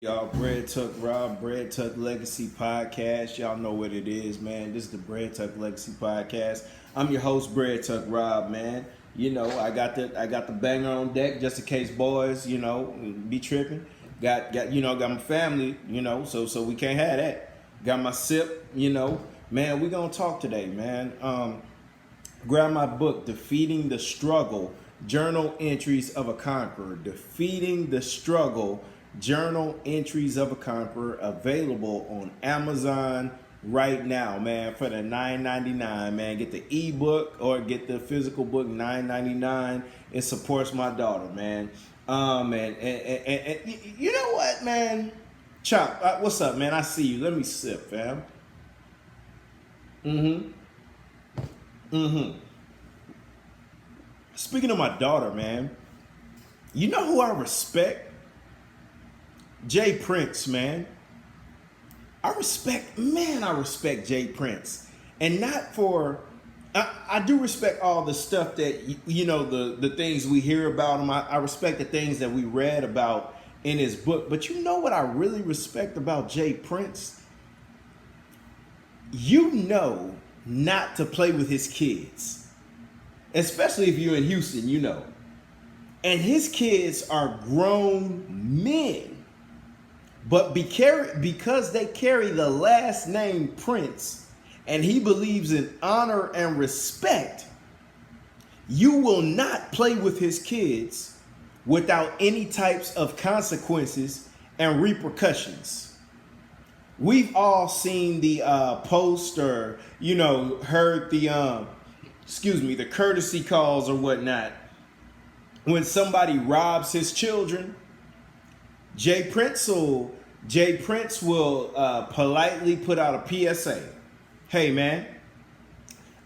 Y'all, Bread Tuck Rob, Bread Tuck Legacy Podcast. Y'all know what it is, man. This is the Bread Tuck Legacy Podcast. I'm your host, Bread Tuck Rob, man. You know, I got the banger on deck just in case boys, be tripping. Got got my family, so we can't have that. Got my sip, Man, we gonna talk today, man. Grab my book, Defeating the Struggle, Journal Entries of a Conqueror. Defeating the Struggle, Journal Entries of a Conqueror, available on Amazon right now, man, for the $9.99, man. Get the ebook or get the physical book, $9.99. It supports my daughter, man. And you know what, man? Chop, what's up, man? I see you. Let me sip, fam. Speaking of my daughter, man, you know who I respect? Jay Prince, man. I respect Jay Prince. And not for, I do respect all the stuff that, the things we hear about him. I respect the things that we read about in his book. But you know what I really respect about Jay Prince? You know not to play with his kids. Especially if you're in Houston, you know. And his kids are grown men. But because they carry the last name Prince, and he believes in honor and respect, you will not play with his kids without any types of consequences and repercussions. We've all seen the post or, heard the courtesy calls or whatnot. When somebody robs his children, Jay Prince will politely put out a PSA. Hey, man,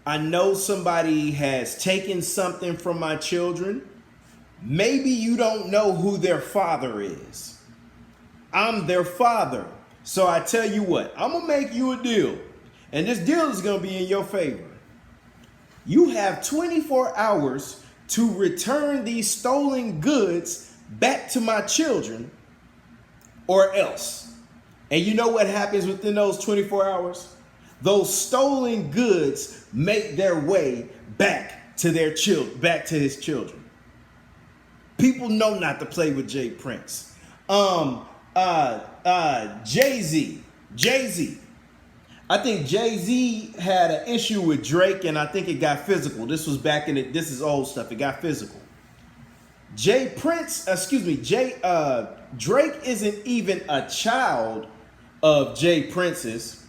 I know somebody has taken something from my children. Maybe you don't know who their father is. I'm their father. So I tell you what, I'm going to make you a deal. And this deal is going to be in your favor. You have 24 hours to return these stolen goods back to my children, or else. And you know what happens within those 24 hours? Those stolen goods make their way back to his children. People know not to play with Jay Prince. Jay-Z. I think Jay-Z had an issue with Drake, and I think it got physical. This was this is old stuff. It got physical. Drake isn't even a child of Jay Prince's,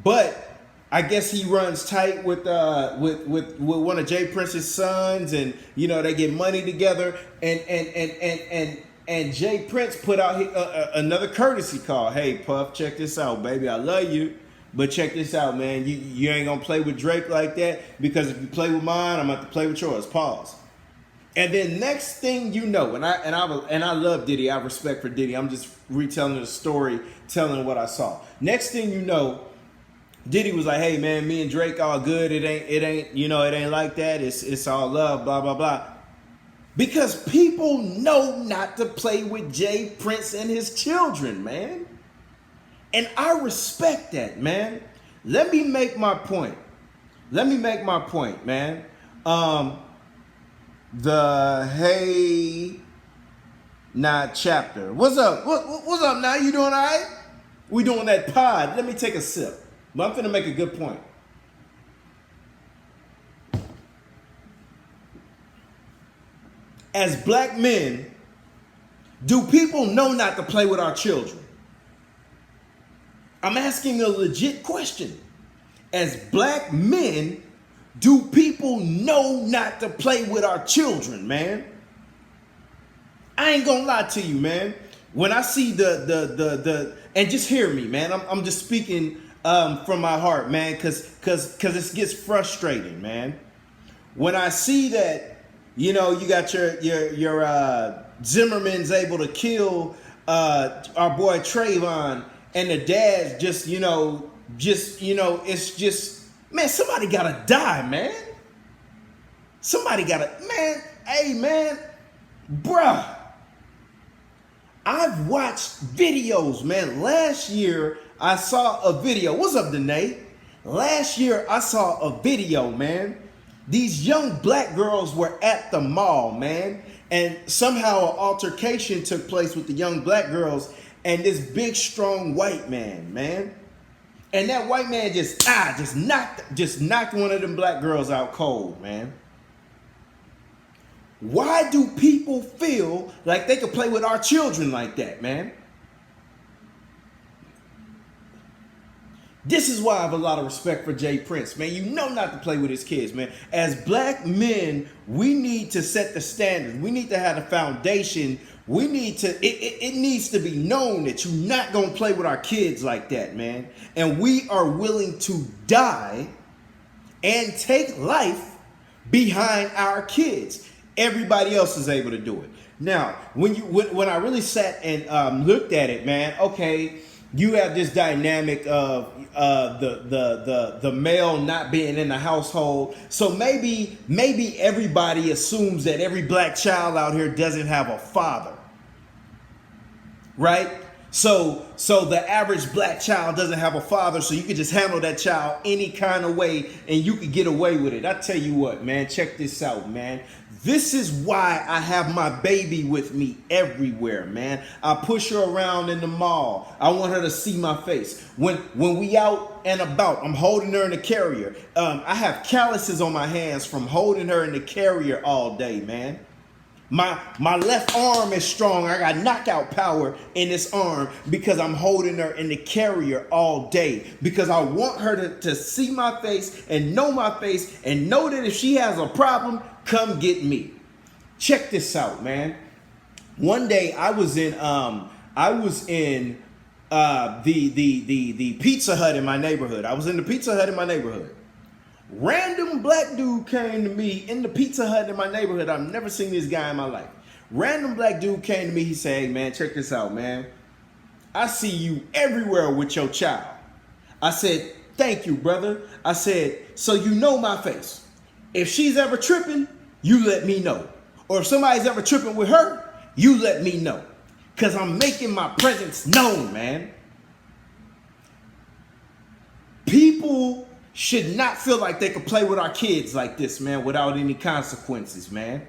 but I guess he runs tight with one of Jay Prince's sons, and they get money together, and Jay Prince put out another courtesy call. Hey, Puff, check this out, baby. I love you, but check this out, man. You ain't gonna play with Drake like that, because if you play with mine, I'm gonna have to play with yours. Pause. And then next thing you know, and I love Diddy. I have respect for Diddy. I'm just retelling the story, telling what I saw. Next thing you know, Diddy was like, "Hey, man, me and Drake all good. It ain't like that. It's all love, blah blah blah." Because people know not to play with Jay Prince and his children, man. And I respect that, man. Let me make my point, man. The Hey Not chapter. What's up? What's up now? You doing all right? We doing that pod. Let me take a sip. But I'm finna make a good point. As black men, do people know not to play with our children? I'm asking a legit question. As black men, do people know not to play with our children, man? I ain't gonna lie to you, man. When I see and just hear me, man. I'm just speaking from my heart, man, cause it gets frustrating, man. When I see that, you got your Zimmerman's able to kill our boy Trayvon, and the dad's it's just, man, somebody gotta die, man. Hey, man, bruh. I've watched videos, man. Last year, I saw a video. What's up, Danae? Last year, I saw a video, man. These young black girls were at the mall, man. And somehow an altercation took place with the young black girls and this big, strong white man, man. And that white man just knocked one of them black girls out cold, man. Why do people feel like they could play with our children like that, man? This is why I have a lot of respect for Jay Prince, man. You know not to play with his kids, man. As black men, we need to set the standard. We need to have a foundation. We need to, it needs to be known that you're not going to play with our kids like that, man. And we are willing to die and take life behind our kids. Everybody else is able to do it. Now, when I really sat and looked at it, man, okay, you have this dynamic of the male not being in the household. So maybe everybody assumes that every black child out here doesn't have a father, right? So the average black child doesn't have a father, so you can just handle that child any kind of way and you can get away with it. I tell you what, man, check this out, man. This is why I have my baby with me everywhere, man. I push her around in the mall. I want her to see my face. When we out and about, I'm holding her in the carrier. I have calluses on my hands from holding her in the carrier all day, man. My left arm is strong. I got knockout power in this arm because I'm holding her in the carrier all day. Because I want her to see my face and know that if she has a problem, come get me. Check this out, man. One day I was in the Pizza Hut in my neighborhood. Random black dude came to me in the Pizza Hut in my neighborhood. I've never seen this guy in my life. Random black dude came to me. He said, "Hey, man, check this out, man. I see you everywhere with your child." I said, "Thank you, brother." I said, "So you know my face. If she's ever tripping, you let me know. Or if somebody's ever tripping with her, you let me know. Because I'm making my presence known, man." People should not feel like they could play with our kids like this, man, without any consequences, man.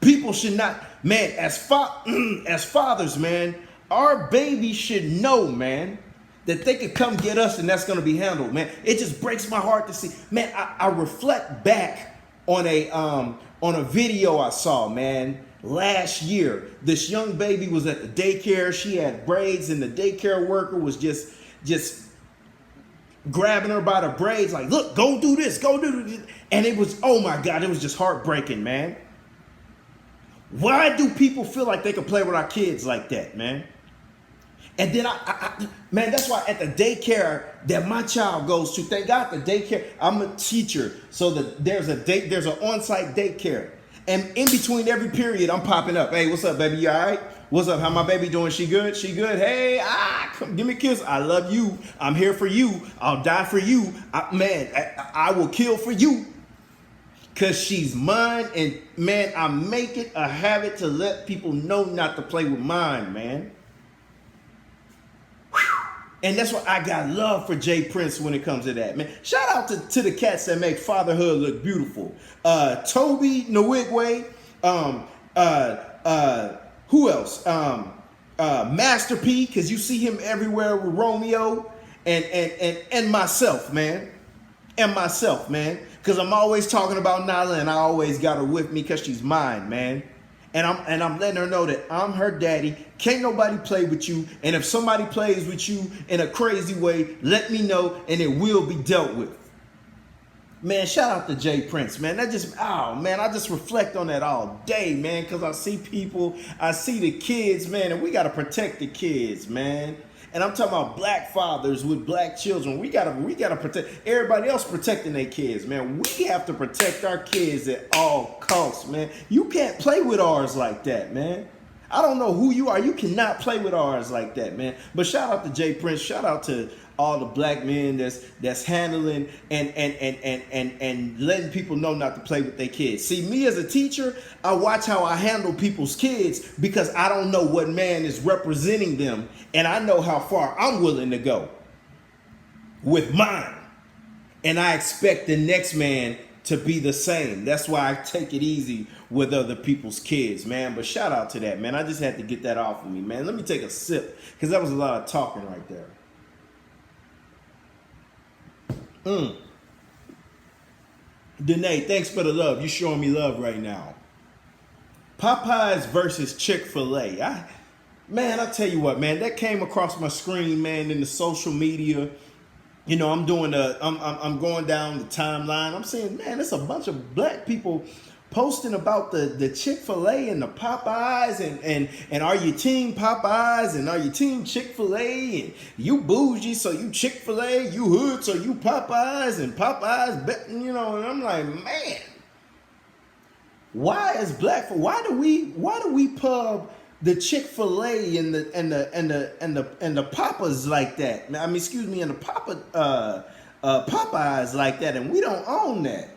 People should not, man, as fathers, man, our babies should know, man, that they could come get us and that's going to be handled, man. It just breaks my heart to see, man. I reflect back on a video I saw, man, last year. This young baby was at the daycare. She had braids and the daycare worker was just grabbing her by the braids like, "Look, go do this, go do this." And it was, oh my God, it was just heartbreaking, man. Why do people feel like they can play with our kids like that, man? And then man, that's why at the daycare that my child goes to, thank God the daycare, I'm a teacher, so that there's an on-site daycare. And in between every period, I'm popping up. "Hey, what's up, baby? You all right? What's up? How my baby doing? She good? She good? Hey, come give me a kiss. I love you. I'm here for you. I'll die for you. I will kill for you. Because she's mine." And man, I make it a habit to let people know not to play with mine, man. And that's why I got love for Jay Prince when it comes to that, man. Shout out to the cats that make fatherhood look beautiful. Toby Nwigwe, who else? Master P, because you see him everywhere with Romeo, and myself, man. Because I'm always talking about Nyla, and I always got her with me because she's mine, man. And I'm letting her know that I'm her daddy. Can't nobody play with you. And if somebody plays with you in a crazy way, let me know and it will be dealt with. Man, shout out to Jay Prince, man. I just reflect on that all day, man, because I see people, I see the kids, man, and we got to protect the kids, man. And I'm talking about black fathers with black children. We gotta protect everybody else protecting their kids, man. We have to protect our kids at all costs, man. You can't play with ours like that, man. I don't know who you are. You cannot play with ours like that, man. But shout out to Jay Prince. Shout out to all the black men that's handling and letting people know not to play with their kids. See, me as a teacher, I watch how I handle people's kids because I don't know what man is representing them, and I know how far I'm willing to go with mine. And I expect the next man to be the same. That's why I take it easy with other people's kids, man. But shout out to that, man. I just had to get that off of me, man. Let me take a sip, because that was a lot of talking right there. Danae, thanks for the love. You're showing me love right now. Popeyes versus Chick-fil-A. Man, I'll tell you what, man. That came across my screen, man, in the social media. You know, I'm going down the timeline. I'm saying, man, there's a bunch of black people posting about the Chick-fil-A and the Popeyes and are you team Popeyes and are you team Chick-fil-A and you bougie so you Chick-fil-A, you hood so you Popeyes and Popeyes, you know, and I'm like, man, why do we pub the Chick-fil-A and the Papas like that? I mean, excuse me, and the Popeyes like that, and we don't own that.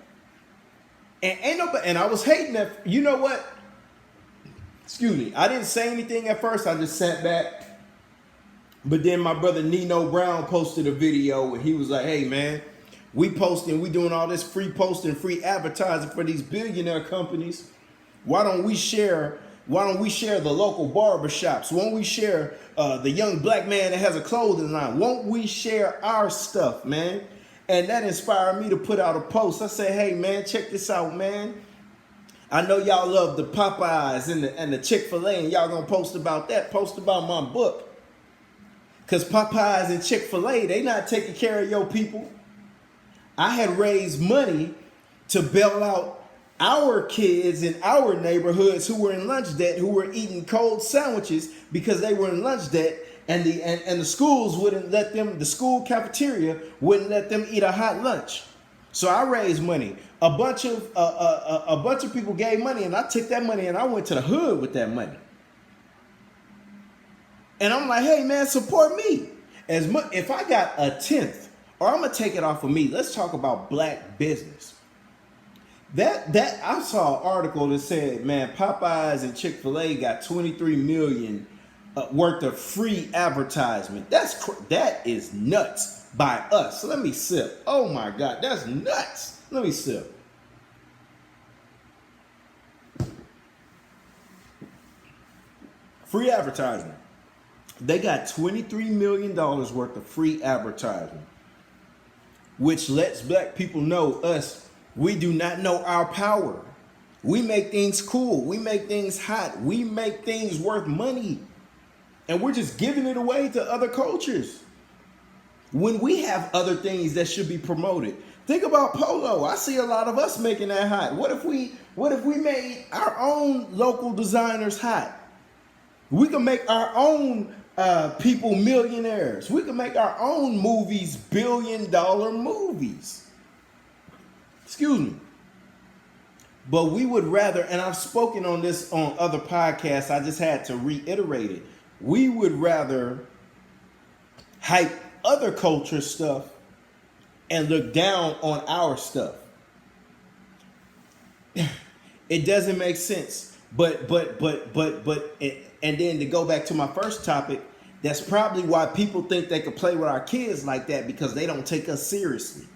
And ain't nobody, and I was hating that. You know what? Excuse me. I didn't say anything at first. I just sat back. But then my brother Nino Brown posted a video where he was like, "Hey man, we doing all this free posting, free advertising for these billionaire companies. Why don't we share the local barbershops? Won't we share the young black man that has a clothing line? Won't we share our stuff, man?" And that inspired me to put out a post. I said, "Hey man, check this out, man. I know y'all love the Popeyes and the Chick-fil-A, and y'all gonna post about that. Post about my book. Cause Popeyes and Chick-fil-A, they not taking care of your people. I had raised money to bail out our kids in our neighborhoods who were in lunch debt, who were eating cold sandwiches because they were in lunch debt, and the schools wouldn't let them, the school cafeteria wouldn't let them eat a hot lunch. So I raised money. A bunch of people gave money, and I took that money and I went to the hood with that money. And I'm like, hey man, support me. As much if I got a tenth, or I'm gonna take it off of me. Let's talk about black business. That I saw an article that said, man, Popeyes and Chick-fil-A got 23 million worth of free advertisement. That is nuts by us. So let me sip. Oh my God, that's nuts. Let me sip. Free advertisement. They got $23 million worth of free advertisement, which lets black people know us. We do not know our power. We make things cool. We make things hot. We make things worth money. And we're just giving it away to other cultures when we have other things that should be promoted. Think about polo. I see a lot of us making that hot. What if we made our own local designers hot? We can make our own people millionaires. We can make our own movies billion-dollar movies. Excuse me. But we would rather, and I've spoken on this on other podcasts, I just had to reiterate it. We would rather hype other culture stuff and look down on our stuff. It doesn't make sense. But and then to go back to my first topic, that's probably why people think they could play with our kids like that, because they don't take us seriously.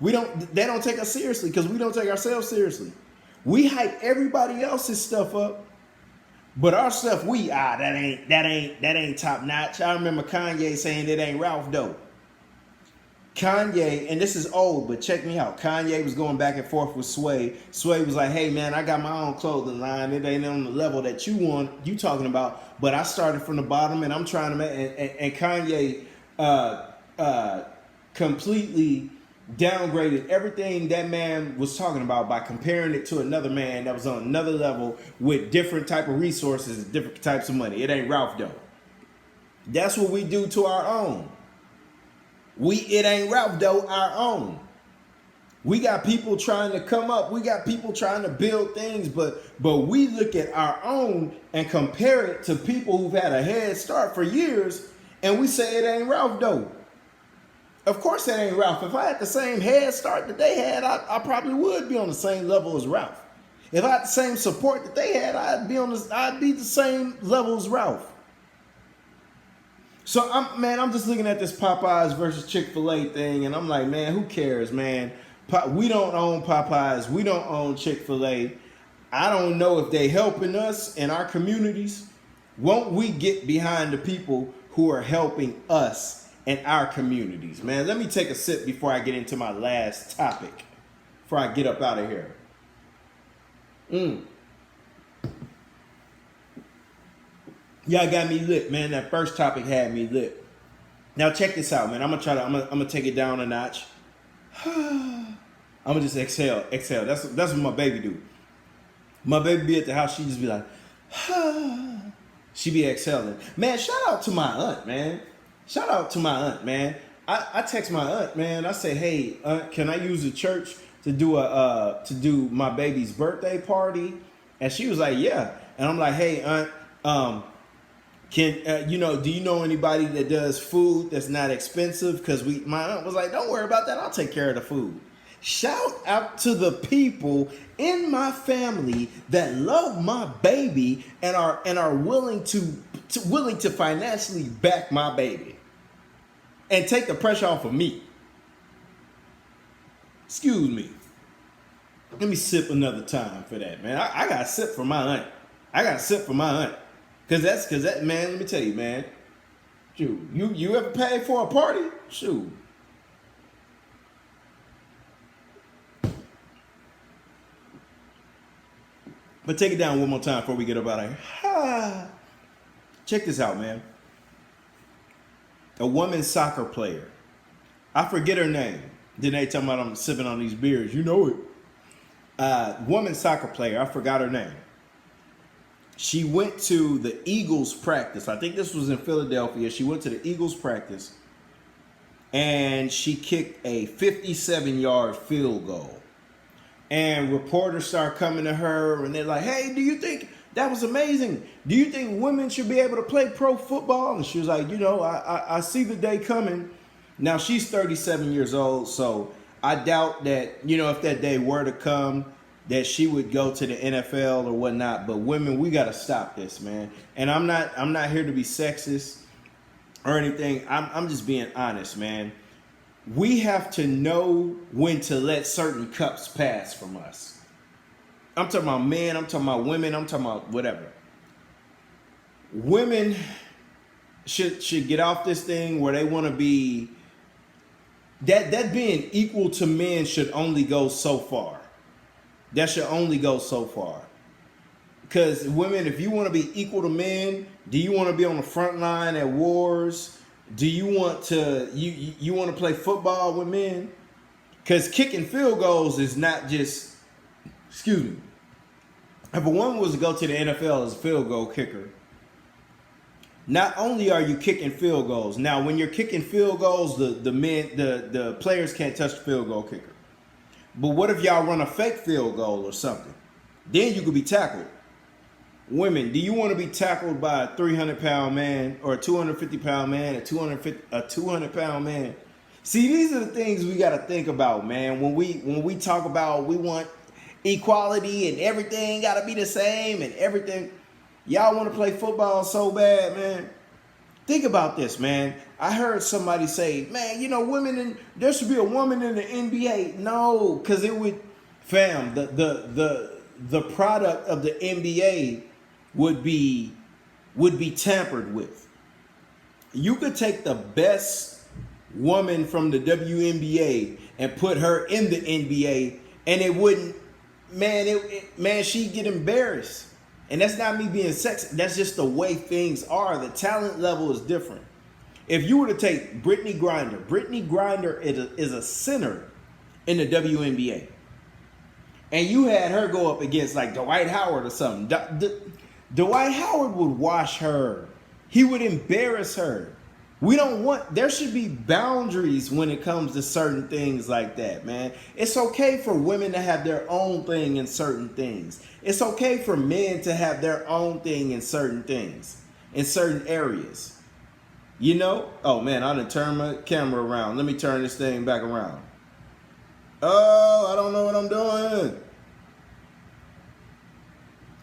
They don't take us seriously because we don't take ourselves seriously. We hype everybody else's stuff up, but our stuff, that ain't top notch. I remember Kanye saying it ain't Ralph though. Kanye, and this is old, but check me out. Kanye was going back and forth with Sway. Sway was like, hey man, I got my own clothing line. It ain't on the level that you talking about, but I started from the bottom and I'm trying to make, and Kanye completely downgraded everything that man was talking about by comparing it to another man that was on another level with different type of resources, different types of money. It ain't Ralph though. That's what we do to our own. It ain't Ralph though, our own. We got people trying to come up. We got people trying to build things, but we look at our own and compare it to people who've had a head start for years, And we say it ain't Ralph though. Of course it ain't Ralph. If I had the same head start that they had, I probably would be on the same level as Ralph. If I had the same support that they had, I'd be the same level as Ralph. So I'm just looking at this Popeyes versus Chick-fil-A thing, and I'm like, man, who cares, man? We don't own Popeyes. We don't own Chick-fil-A. I don't know if they helping us in our communities. Won't we get behind the people who are helping us in our communities, man? Let me take a sip before I get into my last topic, before I get up out of here. Y'all got me lit, man. That first topic had me lit. Now check this out, man. I'm gonna take it down a notch. I'm gonna just exhale. That's what my baby do. My baby be at the house, she just be like, she be exhaling. Man, shout out to my aunt, man. Shout out to my aunt, man. I text my aunt, man. I say, hey, aunt, can I use the church to do my baby's birthday party? And she was like, yeah. And I'm like, hey, aunt, do you know anybody that does food that's not expensive? Because my aunt was like, don't worry about that. I'll take care of the food. Shout out to the people in my family that love my baby and are willing to financially back my baby and take the pressure off of me. Excuse me. Let me sip another time for that, man. I got to sip for my aunt. Cause that, man, let me tell you, man. Shoot, you ever paid for a party? Shoot. But take it down one more time before we get up out of here. Check this out, man. A women's soccer player. I forget her name. Then they talking about I'm sipping on these beers. You know it. Women's soccer player. I forgot her name. She went to the Eagles practice. I think this was in Philadelphia. She went to the Eagles practice. And she kicked a 57-yard field goal. And reporters start coming to her and they're like, hey, do you think that was amazing? Do you think women should be able to play pro football? And she was like, I see the day coming. Now she's 37 years old, so I doubt that, if that day were to come, that she would go to the NFL or whatnot. But women, we got to stop this, man. And I'm not here to be sexist or anything. I'm just being honest, man. We have to know when to let certain cups pass from us. I'm talking about men, I'm talking about women, I'm talking about whatever. Women should get off this thing where they want to be, that being equal to men should only go so far. That should only go so far. Because women, if you want to be equal to men, do you want to be on the front line at wars? Do you want to you want to play football with men? Because kicking field goals is not just, excuse me. If a woman was to go to the NFL as a field goal kicker, not only are you kicking field goals, now when you're kicking field goals, the players can't touch the field goal kicker. But what if y'all run a fake field goal or something? Then you could be tackled. Women, do you want to be tackled by a 300-pound man or a 250-pound man, a 200-pound man? See, these are the things we got to think about, man. When we talk about we want equality and everything got to be the same and everything. Y'all want to play football so bad, man. Think about this, man. I heard somebody say, man, there should be a woman in the NBA. No, because it would, fam, the product of the NBA would be tampered with. You could take the best woman from the WNBA and put her in the NBA, and it wouldn't, man, she'd get embarrassed. And that's not me being sexist. That's just the way things are. The talent level is different. If you were to take Brittany Griner is a center in the WNBA. And you had her go up against like Dwight Howard or something. Dwight Howard would wash her. He would embarrass her. There should be boundaries when it comes to certain things like that, man. It's okay for women to have their own thing in certain things. It's okay for men to have their own thing in certain things, in certain areas. You know? Oh man, I done turned my camera around. Let me turn this thing back around. Oh, I don't know what I'm doing.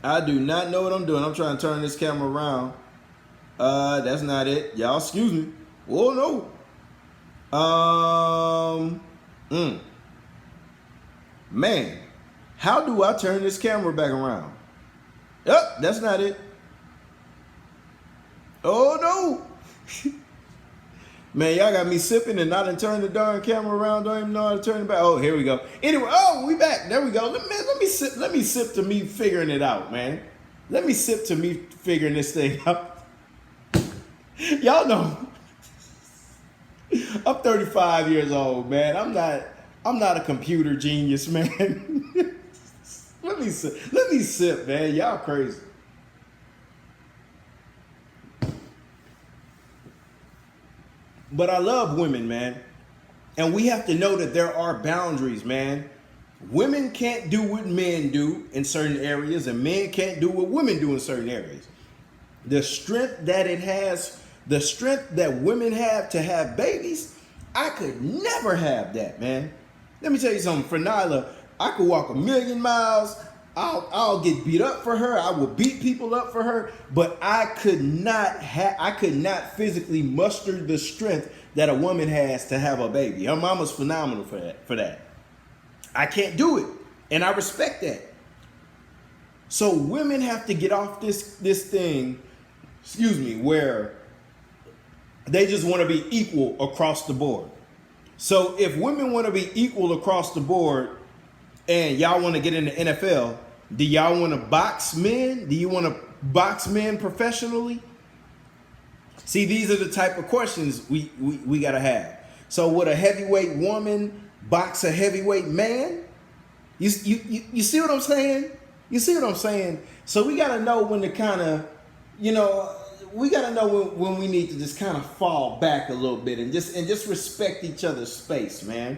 I do not know what I'm doing. I'm trying to turn this camera around. That's not it. Y'all excuse me. Oh no. Man, how do I turn this camera back around? Oh, that's not it. Oh no. Man, y'all got me sipping and I done turned the darn camera around. Don't even know how to turn it back. Oh, here we go. Anyway, oh, we back. There we go. Let me sip to me figuring it out, man. Let me sip to me figuring this thing out. Y'all know I'm 35 years old, man. I'm not a computer genius, man. Let me sip, man. Y'all crazy. But I love women, man. And we have to know that there are boundaries, man. Women can't do what men do in certain areas, and men can't do what women do in certain areas. The strength that it has, the strength that women have to have babies, I could never have that, man. Let me tell you something. For Nyla, I could walk 1,000,000 miles. I'll get beat up for her. I will beat people up for her, but I could not physically muster the strength that a woman has to have a baby. Her mama's phenomenal for that. I can't do it, and I respect that. So women have to get off this thing, where they just want to be equal across the board. So if women want to be equal across the board, and y'all want to get in the NFL, do y'all want to box men? Do you want to box men professionally? See, these are the type of questions we got to have. So would a heavyweight woman box a heavyweight man? You see what I'm saying? You see what I'm saying? So we got to know when to kind of, we got to know when we need to just kind of fall back a little bit and just respect each other's space, man.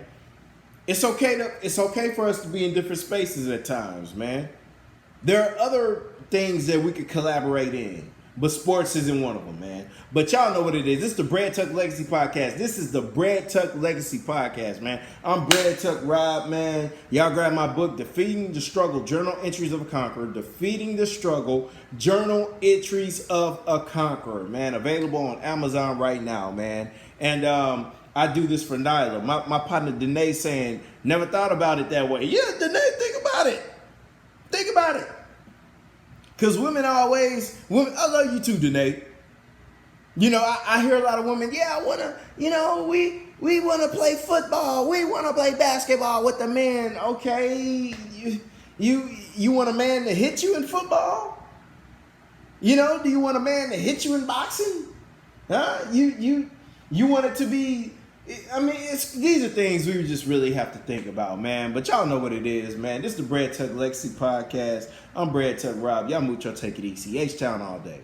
It's okay for us to be in different spaces at times, man. There are other things that we could collaborate in, but sports isn't one of them, man. But y'all know what it is. This is the BreadTuckLegacy podcast. This is the BreadTuckLegacy podcast, man. I'm BreadTuck Rob, man. Y'all grab my book, Defeating the Struggle, Journal Entries of a Conqueror. Defeating the Struggle, Journal Entries of a Conqueror, man. Available on Amazon right now, man. And I do this for Nyla. My partner Danae saying, never thought about it that way. Yeah, Danae, think about it. Think about it. Because women, I love you too, Danae. I hear a lot of women, yeah, I want to, we want to play football. We want to play basketball with the men. Okay, you want a man to hit you in football? Do you want a man to hit you in boxing? Huh? You want it to be, these are things we just really have to think about, man. But y'all know what it is, man. This is the BreadTuckLegacy podcast. I'm BreadTuck Rob. Y'all mucho take it easy. H-Town all day.